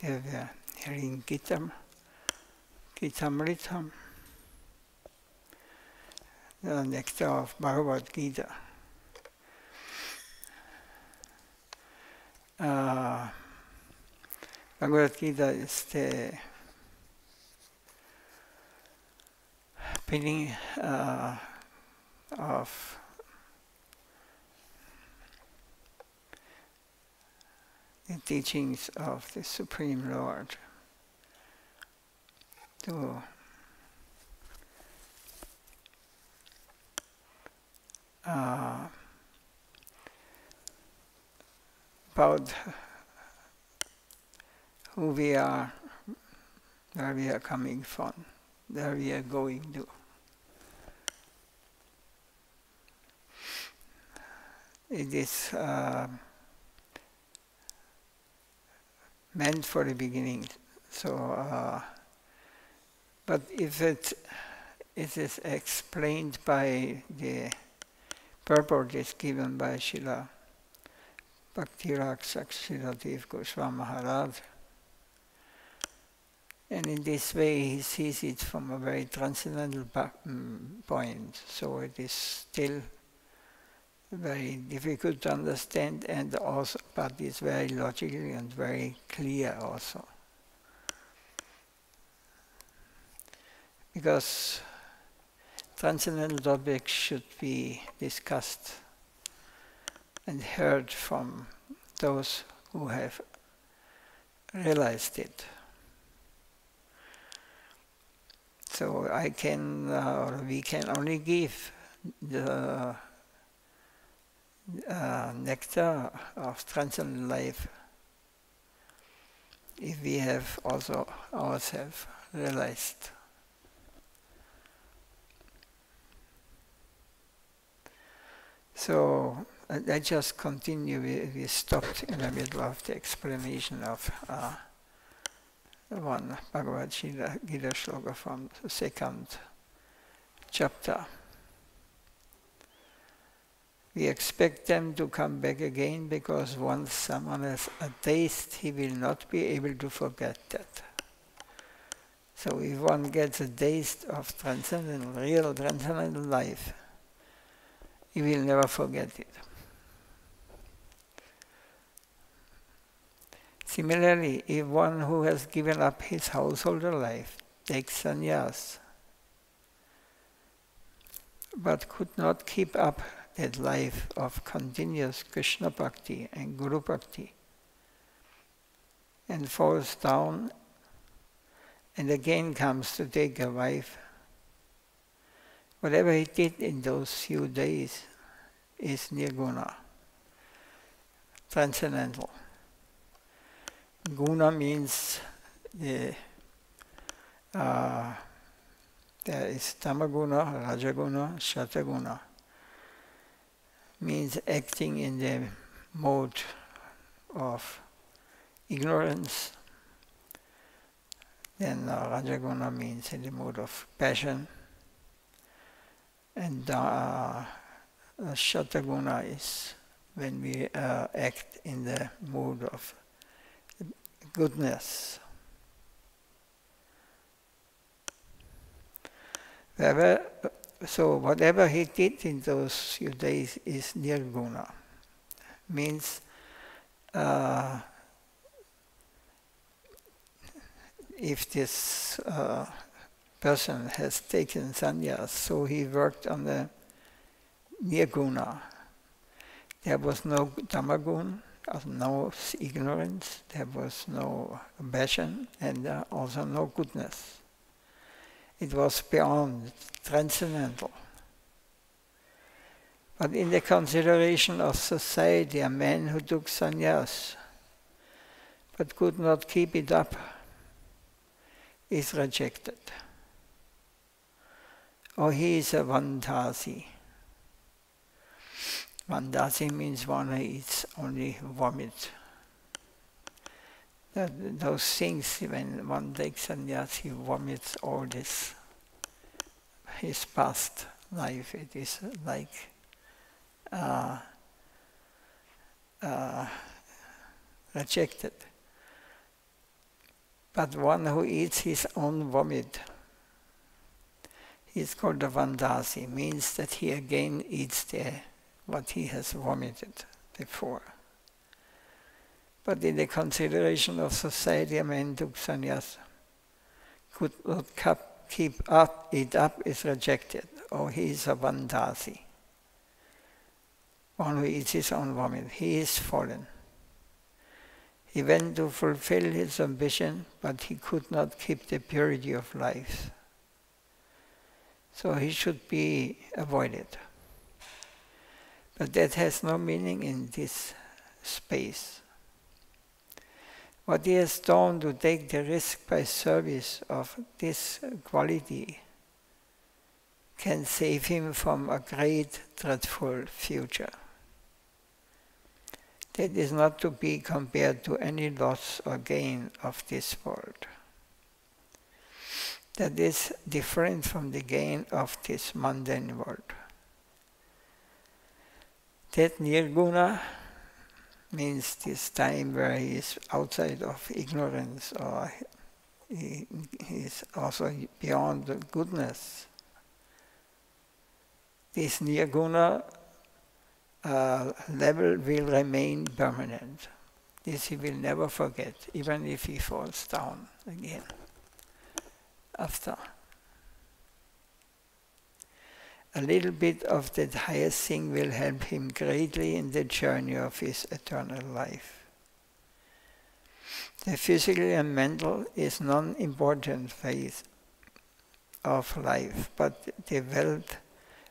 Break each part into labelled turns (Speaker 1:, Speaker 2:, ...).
Speaker 1: they were hearing Gitamritam, the nectar of Bhagavad Gita. Bhagavad Gita is the beginning of the teachings of the Supreme Lord to about who we are, where we are coming from, where we are going to. It is meant for the beginning. So, but if it is explained by the purport is given by Srila Bhakti Srila Goswami Maharaj, and in this way he sees it from a very transcendental point. So it is still very difficult to understand, and also, but it's very logical and very clear also. Because transcendental topics should be discussed and heard from those who have realized it. So I can, or we can only give the nectar of transcendental life if we have also ourselves realized. So I just continue. We stopped in the middle of the explanation of one Bhagavad Gita shloka from the second chapter. We expect them to come back again because once someone has a taste, he will not be able to forget that. So if one gets a taste of transcendental, real transcendental life, he will never forget it. Similarly, if one who has given up his householder life takes sannyas, but could not keep up that life of continuous Krishna Bhakti and Guru Bhakti, and falls down and again comes to take a wife, whatever he did in those few days is Nirguna, transcendental. Guna means there is Tamaguna, Rajaguna, Shataguna. Means acting in the mode of ignorance. Then Rajaguna means in the mode of passion. And Shataguna is when we act in the mode of goodness. So whatever he did in those few days is Nirguna. Means if this person has taken sannyas, so he worked on the Nirguna. There was no tamagun, no ignorance, there was no passion, and also no goodness. It was beyond, transcendental. But in the consideration of society, a man who took sannyas but could not keep it up is rejected. Or he is a Vandasi. Vandasi means one who eats only vomit. Those things, when one takes sannyas, he vomits all this, his past life. It is like rejected. But one who eats his own vomit, he is called a Vandasi, means that he again eats what he has vomited before. But in the consideration of society, a man took sannyas, could not keep it up, is rejected, or he is a Vandasi, one who eats his own vomit. He is fallen. He went to fulfill his ambition, but he could not keep the purity of life. So he should be avoided. But that has no meaning in this space. What he has done to take the risk by service of this quality can save him from a great, dreadful future. That is not to be compared to any loss or gain of this world. That is different from the gain of this mundane world. That Nirguna means this time where he is outside of ignorance, or he is also beyond the goodness. This Nirguna level will remain permanent. This he will never forget, even if he falls down again after. A little bit of that highest thing will help him greatly in the journey of his eternal life. The physical and mental is non-important phase of life, but the wealth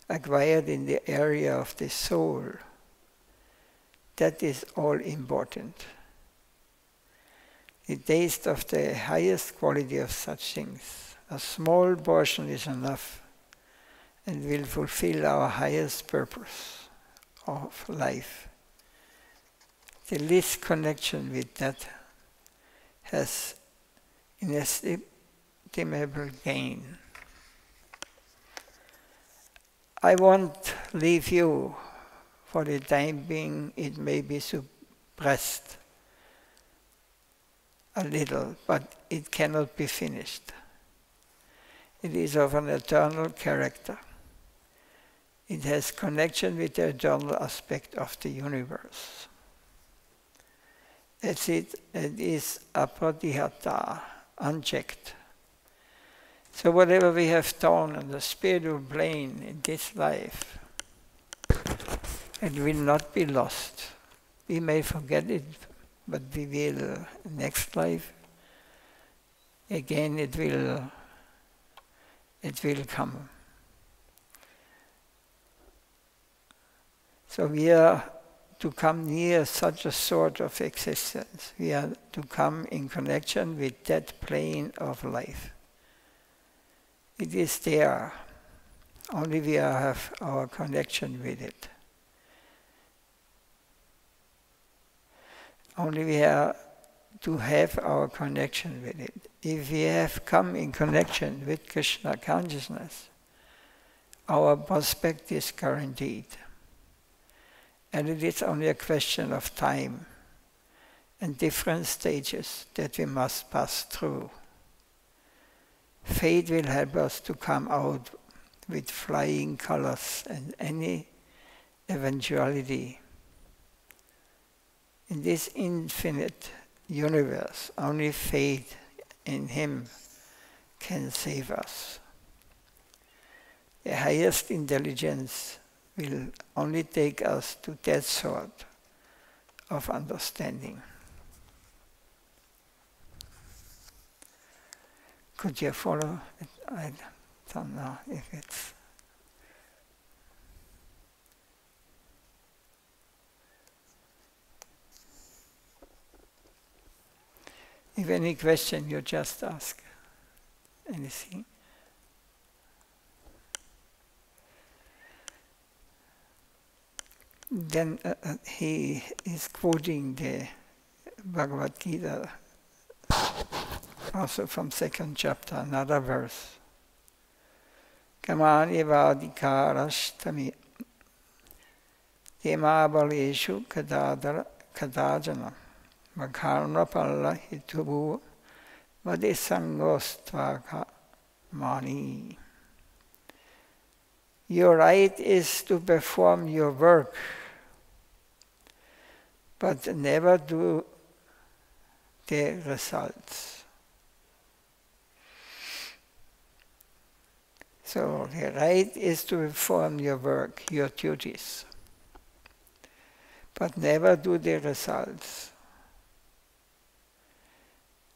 Speaker 1: acquired in the area of the soul, that is all important. The taste of the highest quality of such things, a small portion is enough, and will fulfill our highest purpose of life. The least connection with that has inestimable gain. I won't leave you for the time being. It may be suppressed a little, but it cannot be finished. It is of an eternal character. It has connection with the eternal aspect of the universe. It is apratihata, unchecked. So whatever we have done on the spiritual plane in this life, it will not be lost. We may forget it, but we will, next life, again it will come. So we are to come near such a sort of existence. We are to come in connection with that plane of life. It is there. Only we have our connection with it. Only we are to have our connection with it. If we have come in connection with Krishna consciousness, our prospect is guaranteed. And it is only a question of time and different stages that we must pass through. Fate will help us to come out with flying colors and any eventuality. In this infinite universe, only faith in Him can save us. The highest intelligence will only take us to that sort of understanding. Could you follow it? I don't know if it's... If any question, you just ask. Anything? Then he is quoting the Bhagavad Gita, also from 2nd chapter, another verse. Kamani vadhikarashtami temabaleshu kadajana makarna palla hitubu Vadisangostvaka Mani. Your right is to perform your work, but never do the results. So the right is to perform your work, your duties, but never do the results.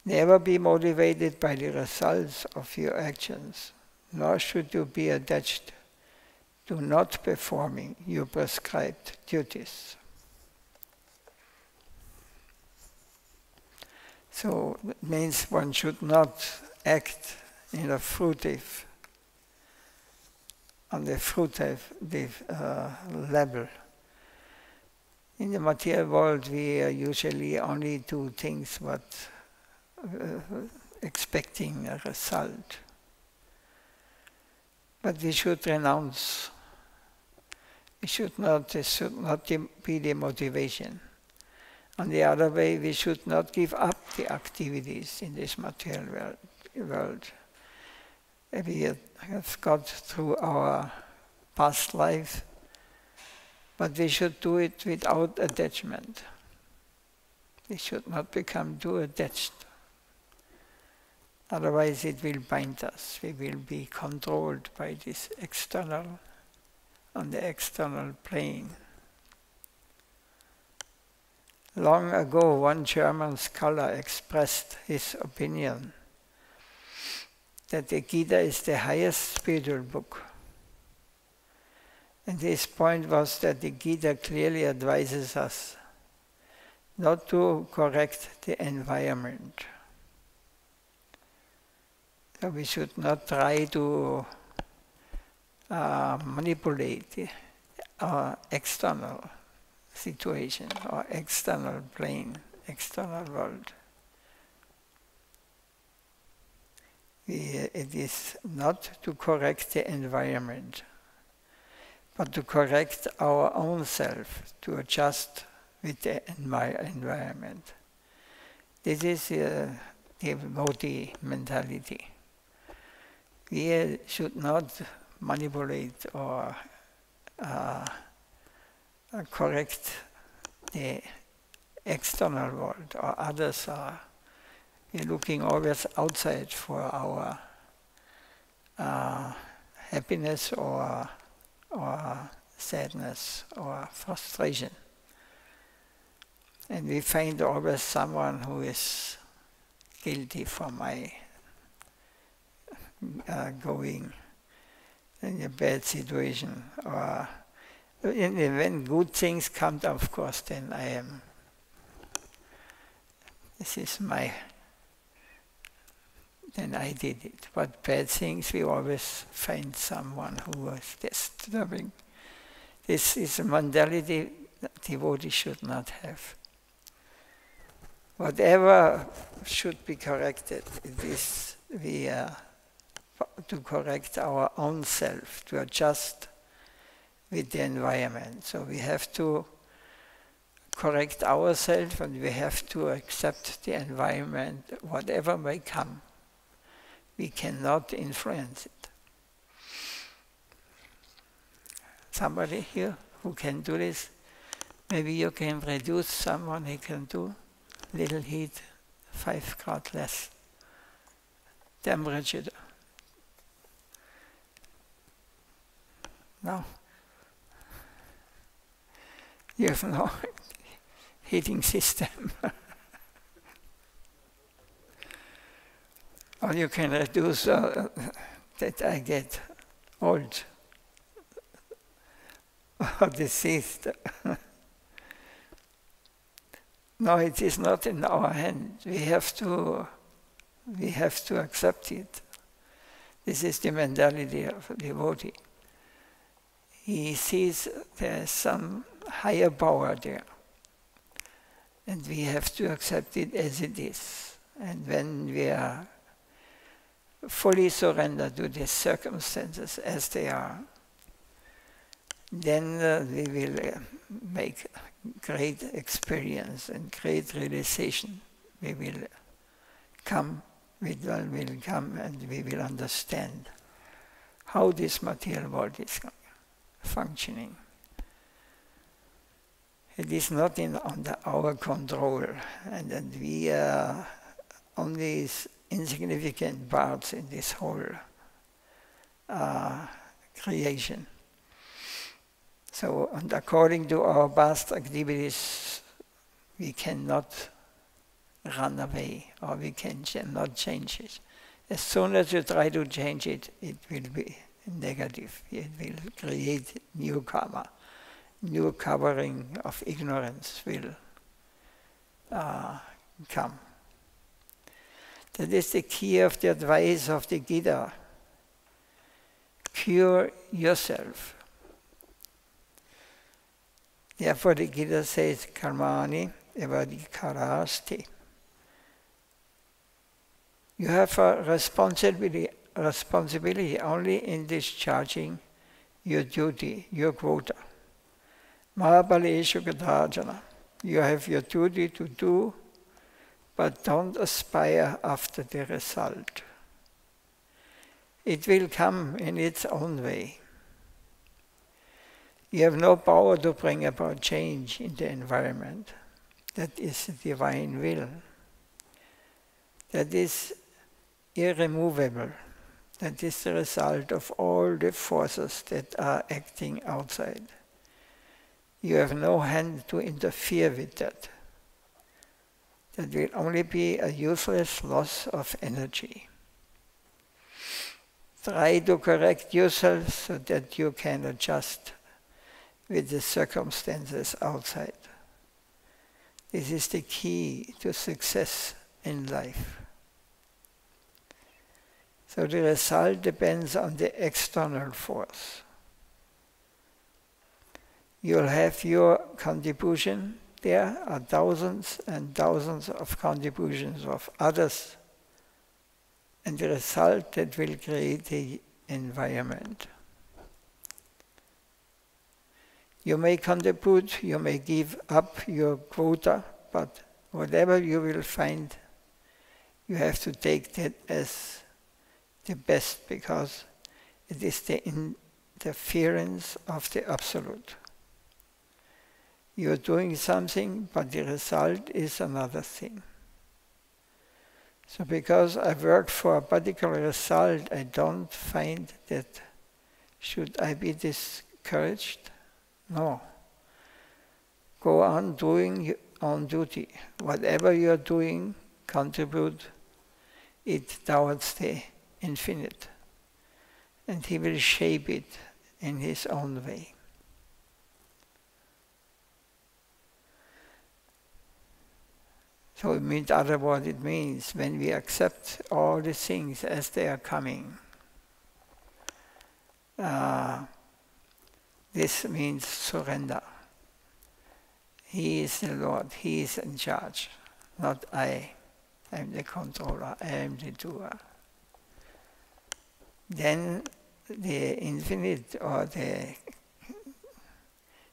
Speaker 1: Never be motivated by the results of your actions, nor should you be attached to not performing your prescribed duties. So that means one should not act in a on the fruitive level. In the material world, we usually only do things expecting a result. But we should renounce. This should not be the motivation. On the other way, we should not give up the activities in this material world. We have got through our past life, but we should do it without attachment. We should not become too attached. Otherwise it will bind us. We will be controlled by this on the external plane. Long ago, one German scholar expressed his opinion that the Gita is the highest spiritual book. And his point was that the Gita clearly advises us not to correct the environment. So we should not try to manipulate our external situation or external plane, external world. It is not to correct the environment, but to correct our own self, to adjust with the environment. This is the devotee mentality. We should not manipulate or correct the external world, or others are looking always outside for our happiness or sadness or frustration. And we find always someone who is guilty for my going in a bad situation. Or when good things come, of course, then then I did it. But bad things, we always find someone who was disturbing. This is a mentality that devotees should not have. Whatever should be corrected, it is to correct our own self, to adjust with the environment. So we have to correct ourselves, and we have to accept the environment, whatever may come. We cannot influence it. Somebody here who can do this? Maybe you can reduce someone who can do little heat, 5 grams less temperature. No. You have no heating system. Or you can reduce that I get old or diseased. No, it is not in our hand. We have to accept it. This is the mentality of a devotee. He sees there is some higher power there, and we have to accept it as it is. And when we are fully surrendered to the circumstances as they are, then we will make great experience and great realization. We will come Vidwan will come and we will understand how this material world is functioning. It is not under our control, and that we are only insignificant parts in this whole creation. So, and according to our past activities, we cannot run away, or we cannot change it. As soon as you try to change it, it will be negative. It will create new karma. New covering of ignorance will come. That is the key of the advice of the Gita. Cure yourself. Therefore the Gita says, karmani evadhikarasti. You have a responsibility only in discharging your duty, your quota. Mahabaleshu gadajana. You have your duty to do, but don't aspire after the result. It will come in its own way. You have no power to bring about change in the environment. That is the divine will. That is irremovable. That is the result of all the forces that are acting outside. You have no hand to interfere with that. That will only be a useless loss of energy. Try to correct yourself so that you can adjust with the circumstances outside. This is the key to success in life. So the result depends on the external force. You'll have your contribution. There are thousands and thousands of contributions of others, and the result that will create the environment. You may contribute, you may give up your quota, but whatever you will find, you have to take that as the best, because it is the interference of the Absolute. You are doing something, but the result is another thing. So because I work for a particular result, I don't find that should I be discouraged? No. Go on doing your own duty. Whatever you are doing, contribute it towards the infinite. And he will shape it in his own way. So it means, otherwise it means, when we accept all the things as they are coming, this means surrender. He is the Lord, He is in charge, not I. I am the controller, I am the doer. Then the infinite, or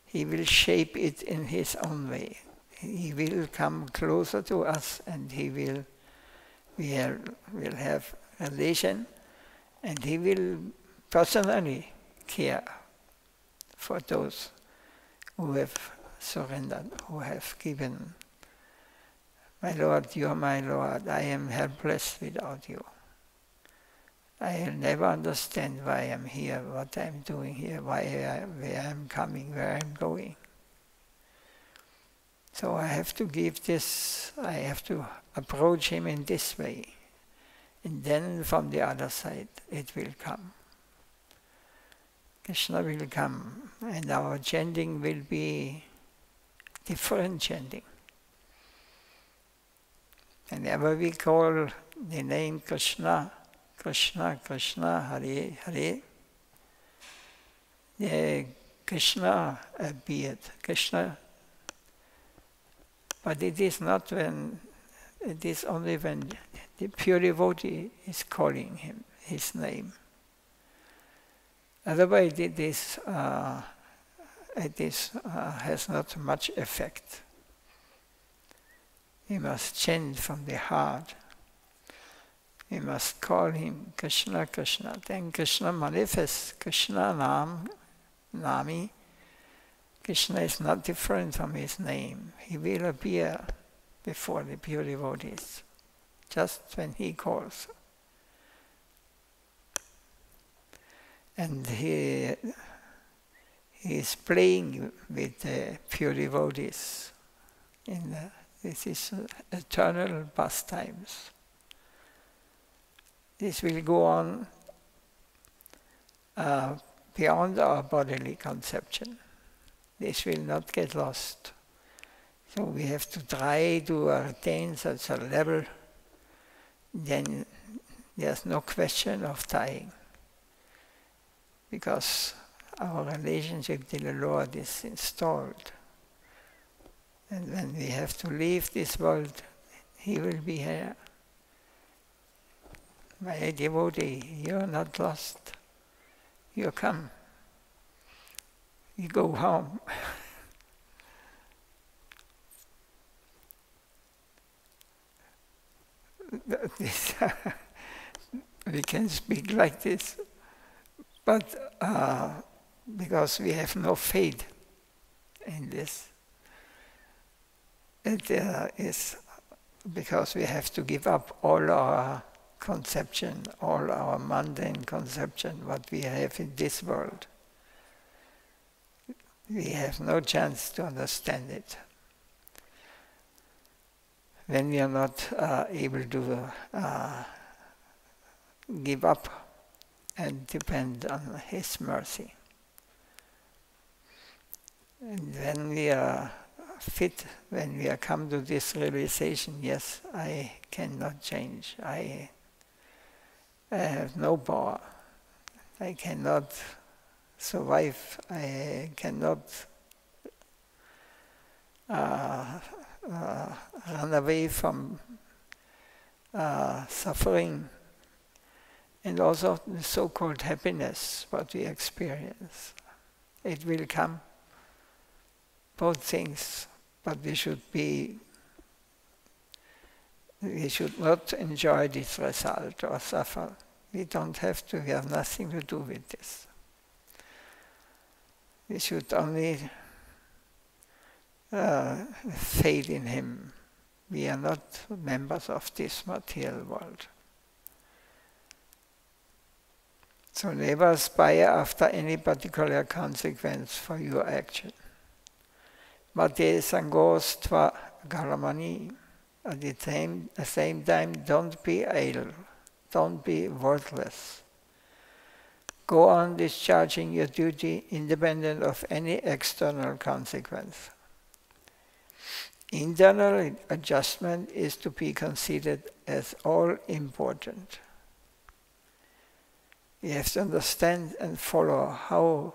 Speaker 1: He will shape it in His own way. He will come closer to us, and we will have relation, and He will personally care for those who have surrendered, who have given. My Lord, You are my Lord, I am helpless without You. I will never understand why I am here, what I am doing here, where I am coming, where I am going. So I have to give this, I have to approach Him in this way. And then from the other side, it will come. Krishna will come, and our chanting will be different chanting. Whenever we call the name Krishna, Krishna, Krishna, Hare, Hare, the Krishna appeared. Krishna. But it is not when, it is only when the pure devotee is calling Him, His name. Otherwise it has not much effect. We must chant from the heart. We must call him Krishna, Krishna. Then Krishna manifests. Krishna Nami. Krishna is not different from his name. He will appear before the pure devotees, just when he calls. And he is playing with the pure devotees. This is eternal pastimes. This will go on beyond our bodily conception. This will not get lost. So we have to try to attain such a level, then there's no question of dying. Because our relationship to the Lord is installed. And when we have to leave this world, he will be here. My devotee, you're not lost. You come. You go home. We can speak like this, but because we have no faith in this, it is because we have to give up all our conception, all our mundane conception, what we have in this world. We have no chance to understand it. When we are not able to give up and depend on his mercy. And when we are fit, when we are come to this realization, yes, I cannot change. I have no power. I cannot survive. I cannot run away from suffering and also the so-called happiness, what we experience. It will come, both things, but we should not enjoy this result or suffer. We don't have to, we have nothing to do with this. We should only faith in him. We are not members of this material world. So never aspire after any particular consequence for your action. Mate sangostva garamani. At the same time, don't be idle. Don't be worthless. Go on discharging your duty independent of any external consequence. Internal adjustment is to be considered as all important. You have to understand and follow how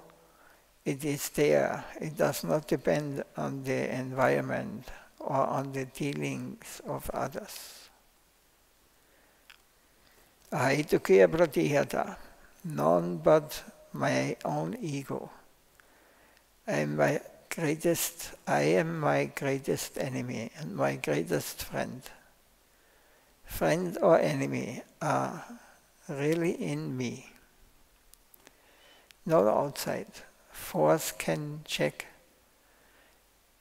Speaker 1: it is there. It does not depend on the environment or on the dealings of others. Ahitukiya pratihata, none but my own ego. I am my greatest enemy and my greatest friend. Friend or enemy are really in me, not outside. Force can check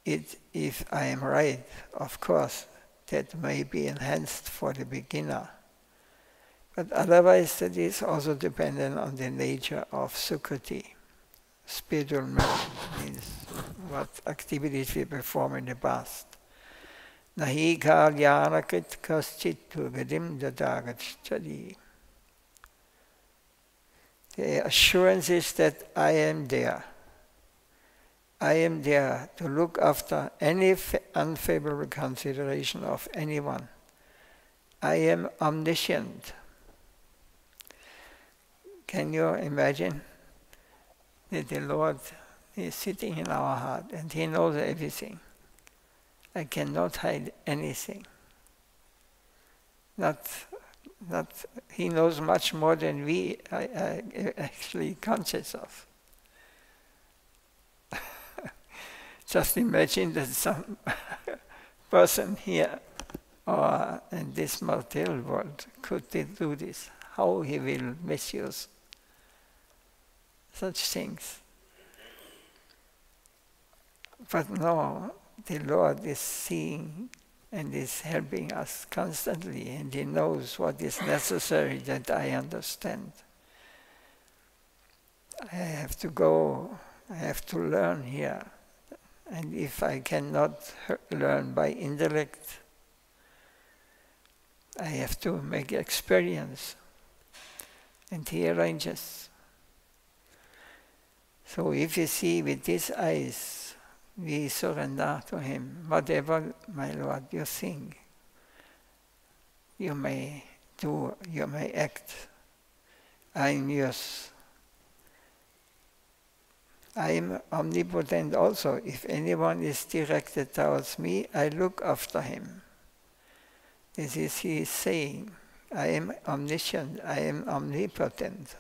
Speaker 1: it if I am right. Of course, that may be enhanced for the beginner. But otherwise, that is also dependent on the nature of Sukriti. Spiritual merit means what activities we perform in the past. Nahi kalyanakrit kaschit gadim dadagachadi. The assurance is that I am there. I am there to look after any unfavorable consideration of anyone. I am omniscient. Can you imagine that the Lord is sitting in our heart and he knows everything? I cannot hide anything. He knows much more than we are actually conscious of. Just imagine that some person here or in this material world, could he do this? How he will misuse such things. But no, the Lord is seeing and is helping us constantly, and he knows what is necessary that I understand. I have to go, I have to learn here. And if I cannot learn by intellect, I have to make experience. And he arranges. So if you see with these eyes, we surrender to him. Whatever, my Lord, you think, you may do, you may act. I am yours. I am omnipotent also. If anyone is directed towards me, I look after him. This is he is saying. I am omniscient, I am omnipotent.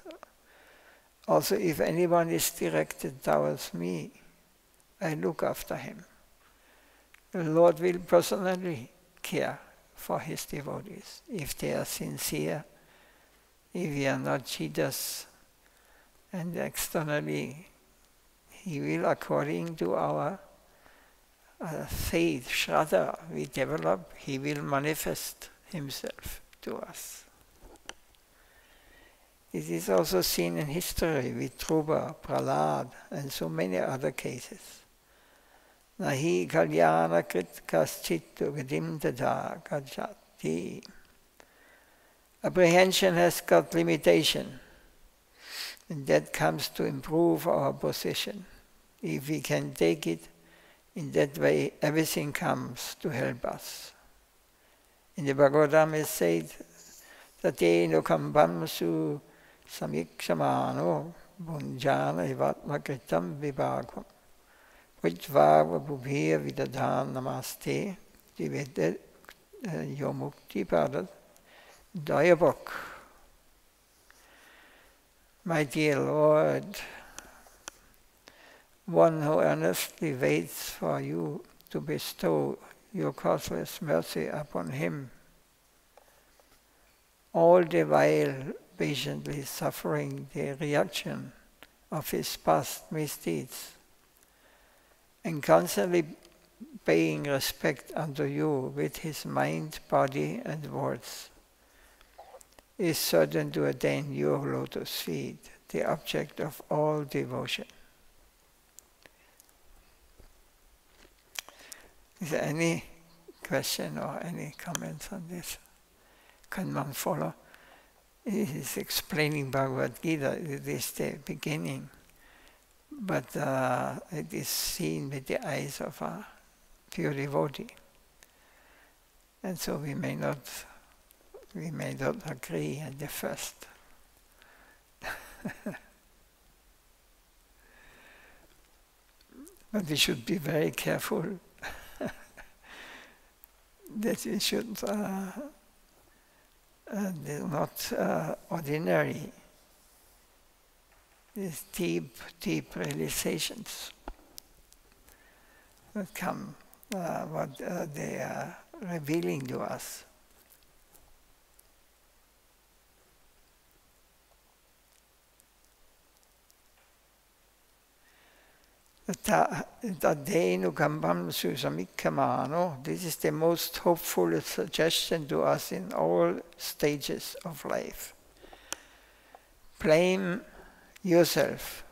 Speaker 1: Also, if anyone is directed towards me, I look after him. The Lord will personally care for his devotees, if they are sincere, if we are not cheaters, and externally he will, according to our faith, Shraddha, we develop, he will manifest himself to us. It is also seen in history with Dhruva, Prahlad, and so many other cases. Nahi kalyana krit kaschittu gadim tada gajati. Apprehension has got limitation, and that comes to improve our position. If we can take it in that way, everything comes to help us. In the Bhagavatam it says, Tateno kambamsu samikshamano bunjana ivatmakritam vibhagvam vitvava bhubhir vidadhan namaste divede yomukti padat dayabok. My dear Lord, one who earnestly waits for you to bestow your causeless mercy upon him, all the while patiently suffering the reaction of his past misdeeds, and constantly paying respect unto you with his mind, body, and words, is certain to attain your lotus feet, the object of all devotion. Is there any question or any comments on this? Can one follow? It is explaining Bhagavad Gita, it is the beginning, but it is seen with the eyes of a pure devotee. And so we may not agree at the first. But we should be very careful that we should not ordinary, these deep realizations that come, what they are revealing to us. This is the most hopeful suggestion to us in all stages of life. Blame yourself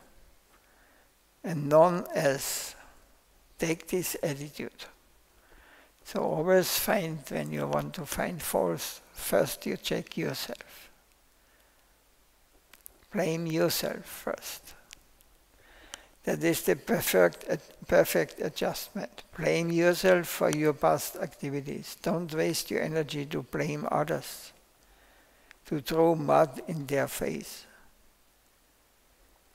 Speaker 1: and none else. Take this attitude. So always find, when you want to find faults, first you check yourself. Blame yourself first. That is the perfect adjustment. Blame yourself for your past activities. Don't waste your energy to blame others, to throw mud in their face.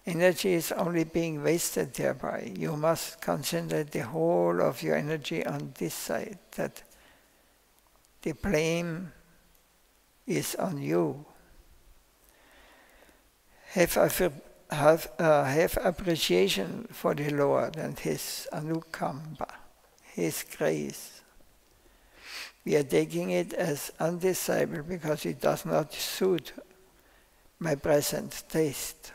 Speaker 1: Energy is only being wasted thereby. You must concentrate the whole of your energy on this side, that the blame is on you. Have appreciation for the Lord and His Anukamba, His grace. We are taking it as undesirable because it does not suit my present taste.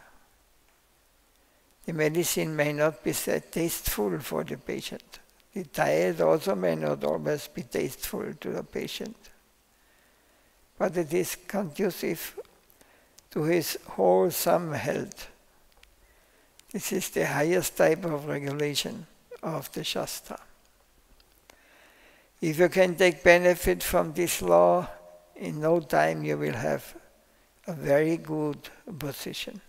Speaker 1: The medicine may not be tasteful for the patient. The diet also may not always be tasteful to the patient. But it is conducive to his wholesome health. This is the highest type of regulation of the Shastra. If you can take benefit from this law, in no time you will have a very good position.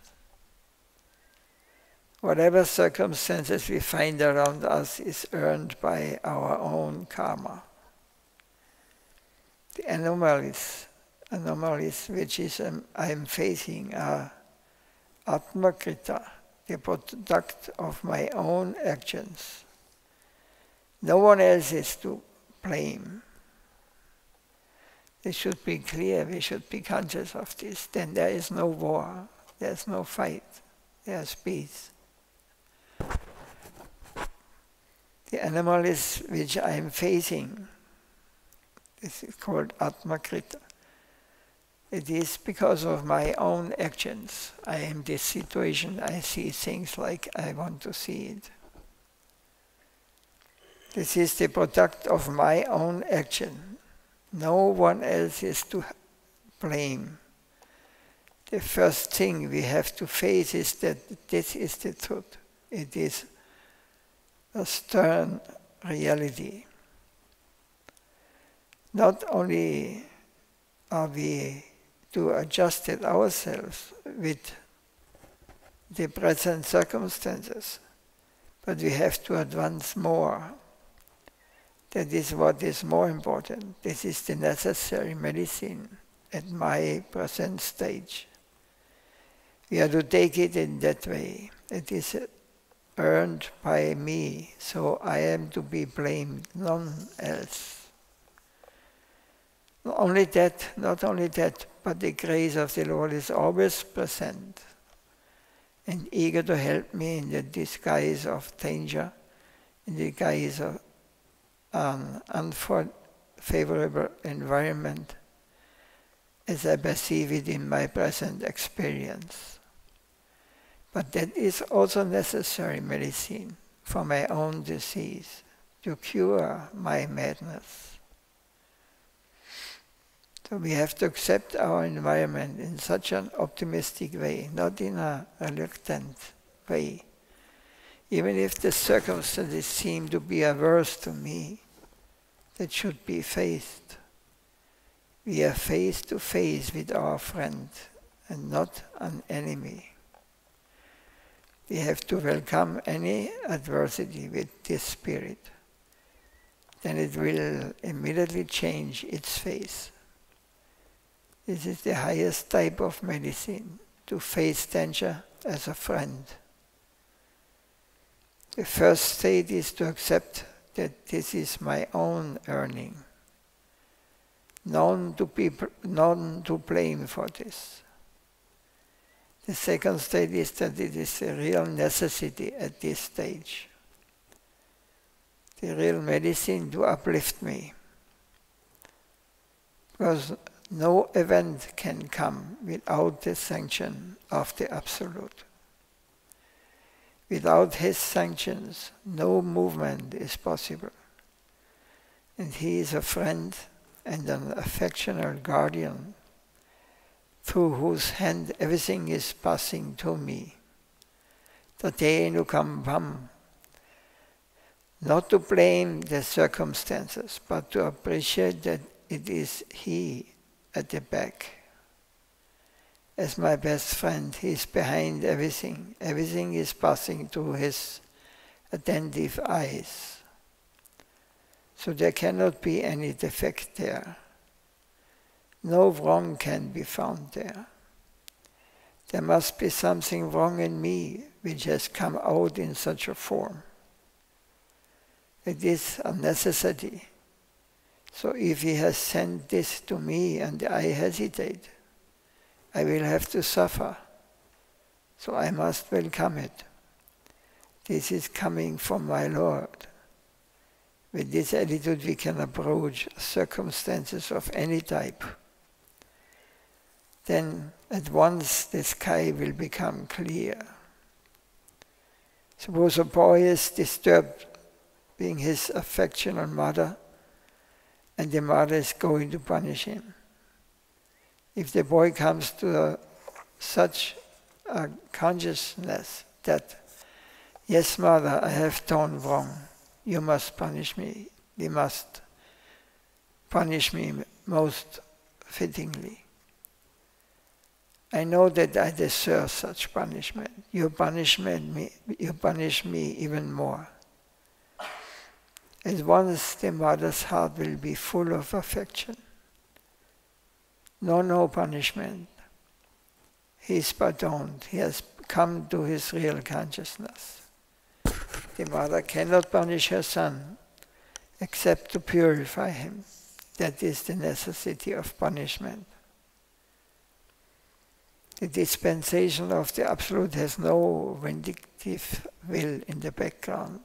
Speaker 1: Whatever circumstances we find around us is earned by our own karma. The anomalies which I am facing are atmakrita, the product of my own actions. No one else is to blame. This should be clear, we should be conscious of this. Then there is no war, there is no fight, there is peace. The anomalies which I am facing, this is called atmakrita. It is because of my own actions. I am in this situation, I see things like I want to see it. This is the product of my own action. No one else is to blame. The first thing we have to face is that this is the truth. It is a stern reality. Not only are we to adjust it ourselves with the present circumstances, but we have to advance more. That is what is more important. This is the necessary medicine at my present stage. We are to take it in that way. It is earned by me, so I am to be blamed, none else. Not only that, but the grace of the Lord is always present and eager to help me in the disguise of danger, in the guise of an unfavorable environment, as I perceive it in my present experience. But that is also necessary medicine for my own disease, to cure my madness. So we have to accept our environment in such an optimistic way, not in a reluctant way. Even if the circumstances seem to be averse to me, that should be faced. We are face to face with our friend and not an enemy. We have to welcome any adversity with this spirit. Then it will immediately change its face. This is the highest type of medicine, to face danger as a friend. The first state is to accept that this is my own earning. None to blame for this. The second state is that it is a real necessity at this stage. The real medicine to uplift me. Because no event can come without the sanction of the Absolute. Without his sanctions, no movement is possible. And he is a friend and an affectionate guardian through whose hand everything is passing to me. Tatenu kambham. Not to blame the circumstances, but to appreciate that it is he at the back. As my best friend, he is behind everything. Everything is passing through his attentive eyes. So there cannot be any defect there. No wrong can be found there. There must be something wrong in me which has come out in such a form. It is a necessity. So if he has sent this to me and I hesitate, I will have to suffer. So I must welcome it. This is coming from my Lord. With this attitude we can approach circumstances of any type. Then at once the sky will become clear. Suppose a boy is disturbed being his affectionate mother, and the mother is going to punish him. If the boy comes to such a consciousness that, yes, mother, I have done wrong, you must punish me, you must punish me most fittingly. I know that I deserve such punishment. You punish me even more. At once the mother's heart will be full of affection. No punishment. He is pardoned. He has come to his real consciousness. The mother cannot punish her son except to purify him. That is the necessity of punishment. The dispensation of the Absolute has no vindictive will in the background.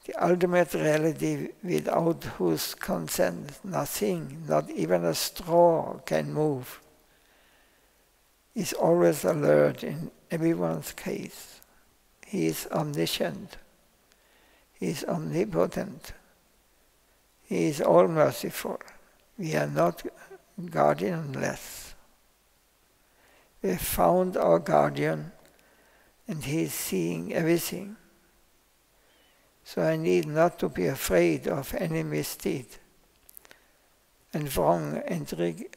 Speaker 1: The ultimate reality without whose consent nothing, not even a straw, can move, is always alert in everyone's case. He is omniscient. He is omnipotent. He is all-merciful. We are not guardianless. We have found our guardian, and he is seeing everything. So I need not to be afraid of any misdeed and wrong intrigue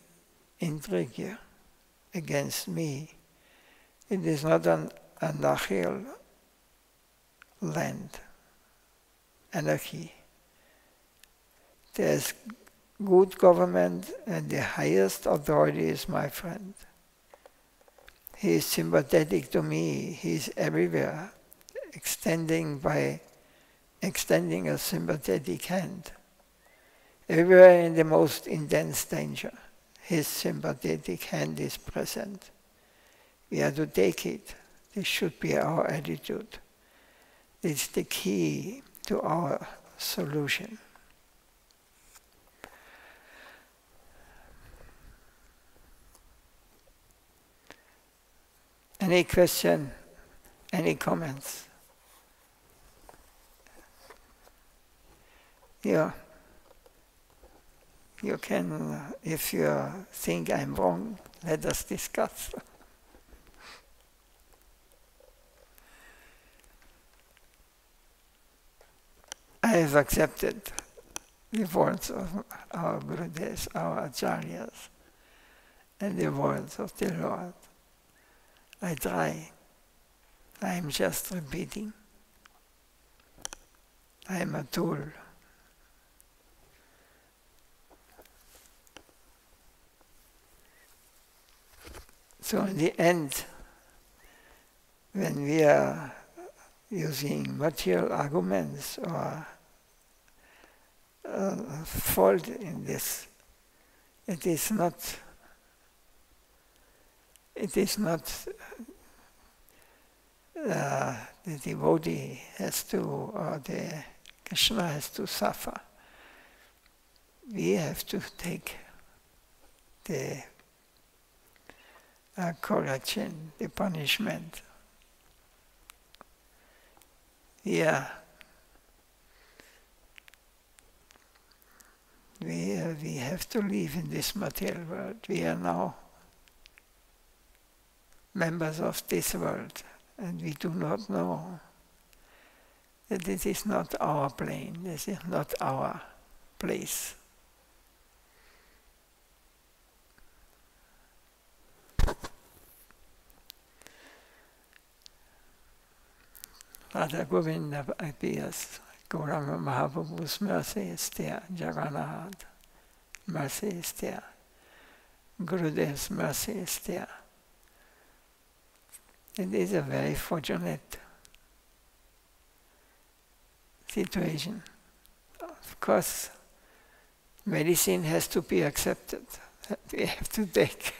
Speaker 1: against me. It is not an anarchical land, anarchy. There is good government, and the highest authority is my friend. He is sympathetic to me. He is everywhere, extending a sympathetic hand. Everywhere in the most intense danger, his sympathetic hand is present. We are to take it. This should be our attitude. It's the key to our solution. Any question? Any comments? Yeah. You can, if you think I'm wrong, let us discuss. I have accepted the words of our Gurudevs, our Acharyas, and the words of the Lord. I try. I am just repeating. I am a tool. So in the end, when we are using material arguments or fault in this, it is not the devotee has to, or the Krishna has to suffer. We have to take the correction, the punishment. Yeah. We have to live in this material world. We are now members of this world, and we do not know that this is not our plane, this is not our place. Radha Govinda appears. Gauranga Mahaprabhu's mercy is there. Jagannath, mercy is there. Gurudev's mercy is there. It is a very fortunate situation. Of course, medicine has to be accepted. We have to take.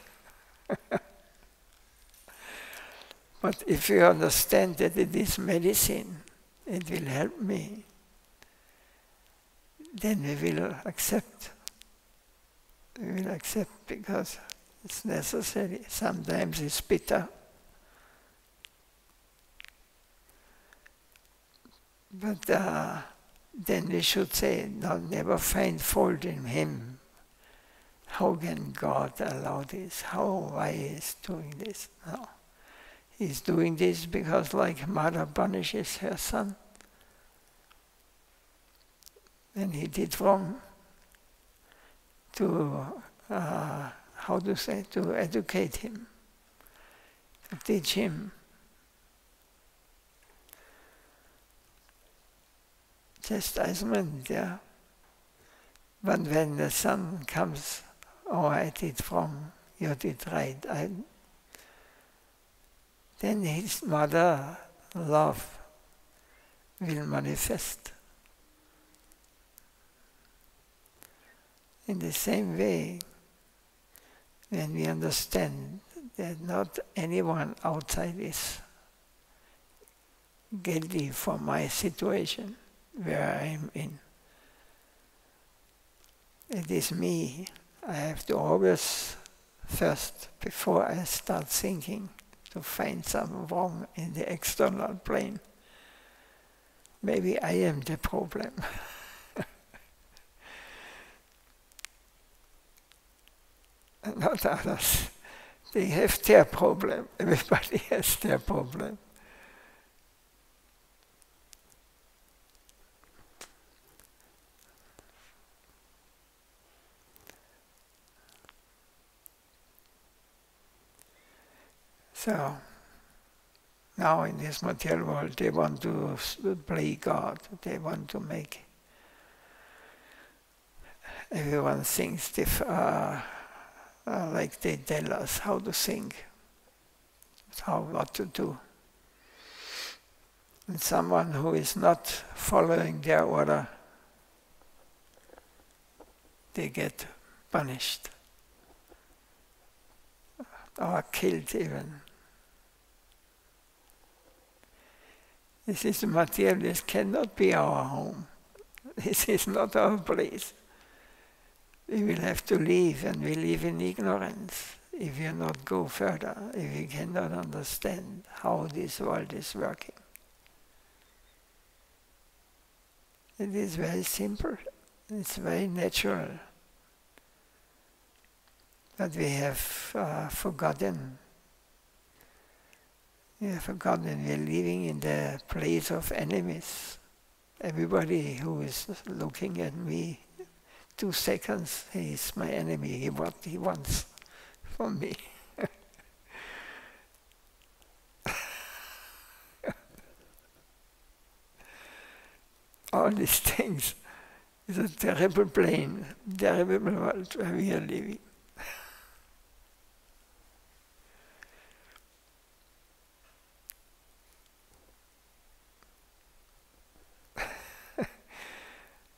Speaker 1: But if you understand that it is medicine, it will help me. then we will accept. We will accept because it's necessary. Sometimes it's bitter. But then we should say, no, never find fault in him. How can God allow this? Why is doing this? No. He's doing this because like mother punishes her son. And he did wrong to, to educate him, to teach him. Chastisement, yeah. But when the son comes, oh, I did wrong, you did right, then his mother love will manifest. In the same way, when we understand that not anyone outside is guilty for my situation where I am in. It is me. I have to always first, before I start thinking, to find some wrong in the external plane. Maybe I am the problem. Not others. They have their problem. Everybody has their problem. So, now in this material world they want to play God. They want to make everyone thinks like they tell us how to think, what to do. And someone who is not following their order, they get punished or killed even. This is material, this cannot be our home. This is not our place. We will have to leave, and we live in ignorance if we not go further, if we cannot understand how this world is working. It is very simple, it's very natural. But we have forgotten. We have forgotten we are living in the place of enemies. Everybody who is looking at me 2 seconds, he is my enemy, what he wants from me. All these things is a terrible plane, terrible world where we are living.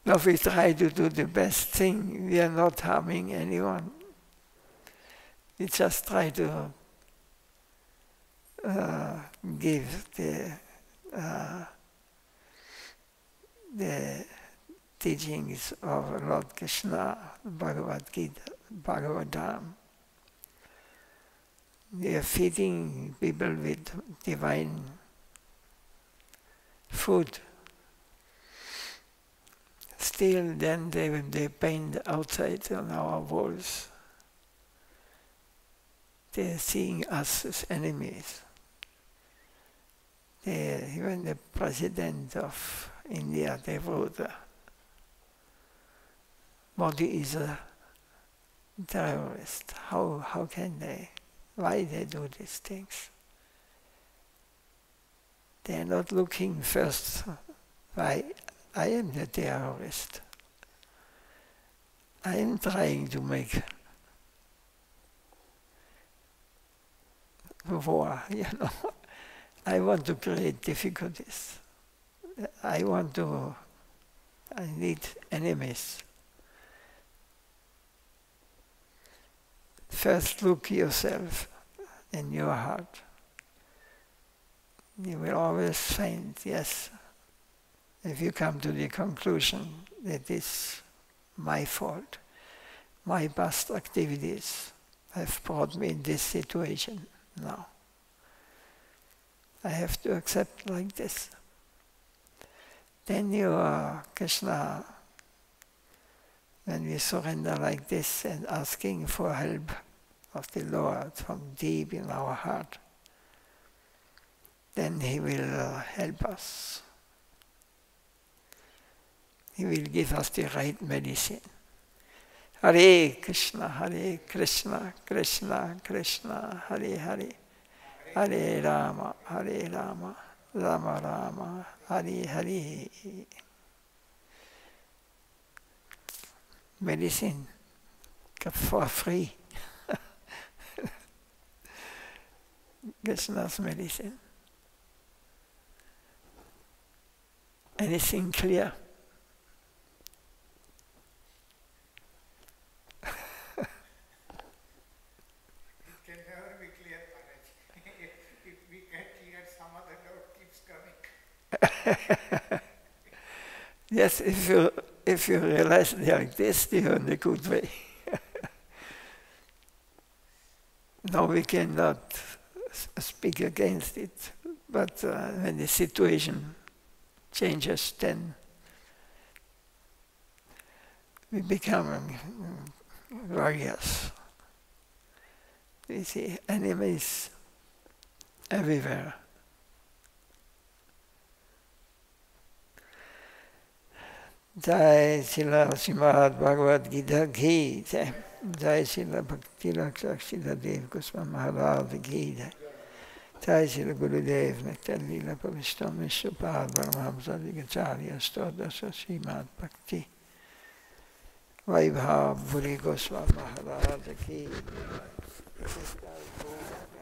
Speaker 1: Now we try to do the best thing, we are not harming anyone. We just try to give the teachings of Lord Krishna, Bhagavad Gita, Bhagavatam. We are feeding people with divine food. Still then they paint outside on our walls. They are seeing us as enemies. Even the president of India, they wrote, Modi is a terrorist. How can they? Why they do these things? They are not looking first why I am the terrorist. I am trying to make war, I want to create difficulties. I need enemies. First look yourself in your heart. You will always find, yes, if you come to the conclusion that it's my fault, my past activities have brought me in this situation now, I have to accept like this. Then you are Krishna, when we surrender like this and asking for help of the Lord from deep in our heart, then He will help us. He will give us the right medicine. Hare Krishna, Krishna Krishna, Hare Hare, Hare Rama, Rama Rama, Hare Hare. Medicine for free. Krishna's medicine. Anything clear? Yes, if you realize it like this, you're in a good way. No, we cannot speak against it, but when the situation changes, then we become warriors. We see enemies everywhere. Jai Srila Srimad Bhagavad Gita Ki Jai. Jai Srila Bhakti Srila Dev Goswami Maharaj Ki Jai. Jai Srila Gurudev Nectar Lila Pavishtam Vishwapad Paramahamsa Vigacharya Stodasa Srimad Bhakti Vaibhav Bhuri Goswami Maharaj Ki Jai.